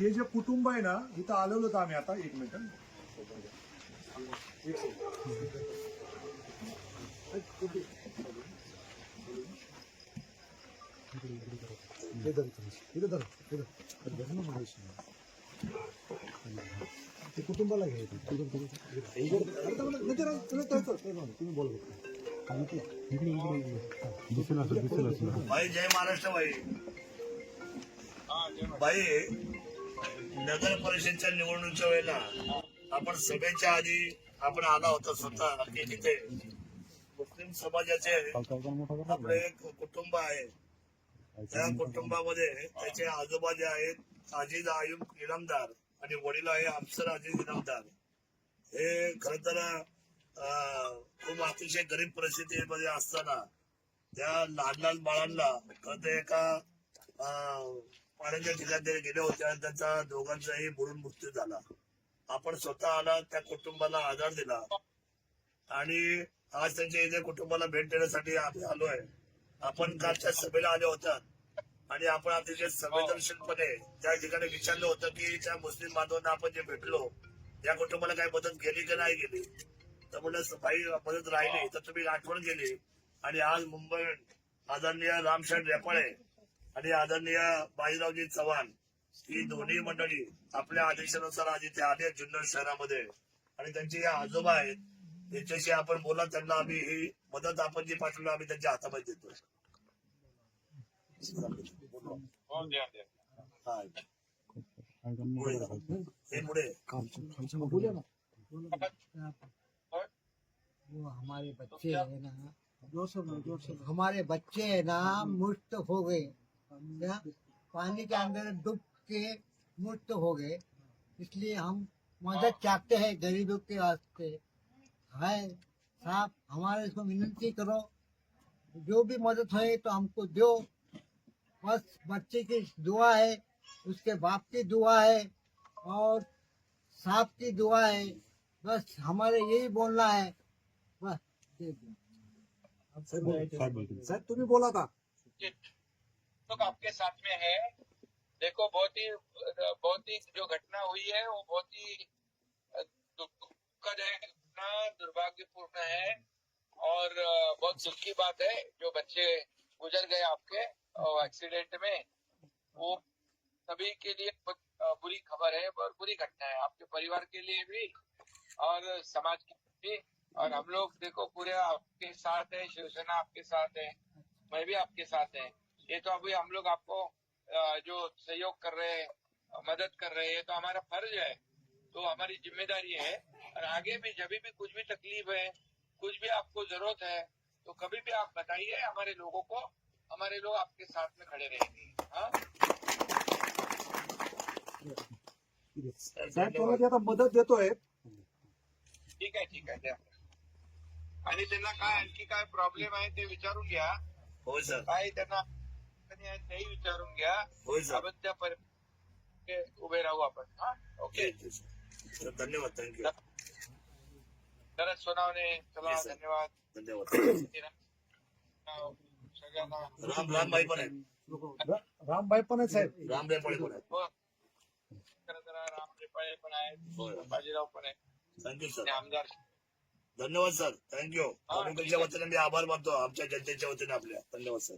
हे जे कुटुंब आहे ना इथं आलेलो होतं आम्ही आता. एक मिनिट. ते कुटुंबाला घ्यायचं तुम्ही बोल. भाई जय महाराष्ट्र. भाई नगर परिषदच्या निवडणुकीच्या वेळेला आपण सभेच्या आधी आपण आला होता स्वतः की तिथे मुस्लिम समाजाचे आपलं एक कुटुंब आहे. त्या कुटुंबामध्ये त्याचे आजोबा जे आहेत अजीज आयुब इनामदार आणि वडील आहे अफसर अजीज इनामदार. हे खर तर खूप अतिशय गरीब परिस्थितीमध्ये असताना त्या लहान लहान बाळांना खरं तर एका पाण्याच्या ठिकाणी ते गेले होते आणि त्यांचा दोघांचाही बुडून मृत्यू झाला. आपण स्वतः आला त्या कुटुंबाला आधार दिला आणि आज त्यांच्या इथे कुटुंबाला भेट देण्यासाठी आम्ही आलोय. आपण कालच्या सभेला आले होतात आणि आपण अतिशय संवेदनशीलपणे त्या ठिकाणी विचारलं होतं की त्या मुस्लिम बांधवांना आपण जे भेटलो या कुटुंबाला काही मदत गेली की नाही गेली. तर म्हणलं भाई मदत राहिली तर तुम्ही आठवण गेली. आणि आज मुंबईत आदरणीय रामशरण रेपाळे आणि आदरणीय बाजीरावजी चव्हाण ही दोन्ही मंडळी आपल्या आदेशानुसार आज इथे आले जुन्नर शहरामध्ये आणि त्यांचे या आजोबा आहेत त्यांच्याशी आपण बोला. त्यांना आम्ही ही मदत आपण जी पाठवली आम्ही त्यांच्या हातामध्ये देतो. हे पुढे बोलूया ना. वो हमारे बच्चे है ना, हमारे बच्चे है ना मुक्त हो गए, क्या पानी के अंदर डूब के मुक्त हो गए. इसलिए हम मदद चाहते हैं गरीबों के वास्ते. है साहब हमारे इसको विनती करो, जो भी मदद है तो हमको दो. बस बच्चे की दुआ है, उसके बाप की दुआ है और साहब की दुआ है. बस हमारे यही बोलना है. बस साहेब तुम्ही बोला का. लोग आपके साथ में है. देखो बहुत ही जो घटना हुई है वो बहुत ही दुखद है, घटना दुर्भाग्यपूर्ण है और बहुत दुख की बात है. जो बच्चे गुजर गए आपके एक्सीडेंट में वो सभी के लिए बहुत बुरी खबर है और बुरी घटना है, आपके परिवार के लिए भी और समाज के लिए भी. और हम लोग देखो पूरे आपके साथ है, शिवसेना आपके साथ है, मैं भी आपके साथ है. ये तो अभी हम लोग आपको जो सहयोग कर रहे हैं, मदद कर रहे हैं, तो हमारा फर्ज है, तो हमारी जिम्मेदारी है. और आगे भी जब भी कुछ भी तकलीफ है, कुछ भी आपको जरूरत है तो कभी भी आप बताइए हमारे लोगों को, हमारे लोग आपके साथ में खड़े रहेंगे. हाँ साहेब तुम्हाला आता मदत देतोय. ठीक आहे द्या. आणि त्यांना काय आणखी काय प्रॉब्लेम आहे ते विचारून घ्या. होय सर. काय त्यांना तेही विचारून घ्या. होय सर. आपण त्या उभे राहू आपण. हा ओके. धन्यवाद. थँक्यू. तर सोनावणे चला. Yes, sir. धन्यवाद. धन्यवाद. सगळ्यांना रामभाई पण आहेत. रामभाई पण आहे साहेब. राम रेपाळे पण आहेत. हो. राम रेपाळे पण होय. आहेत, बाजीराव पण आहेत थँक्यू सर. आणि आमदार. धन्यवाद सर. थँक्यू. कॉम्युनिटीच्या वतीने मी आभार मानतो आमच्या जनतेच्या वतीने आपल्या. धन्यवाद सर.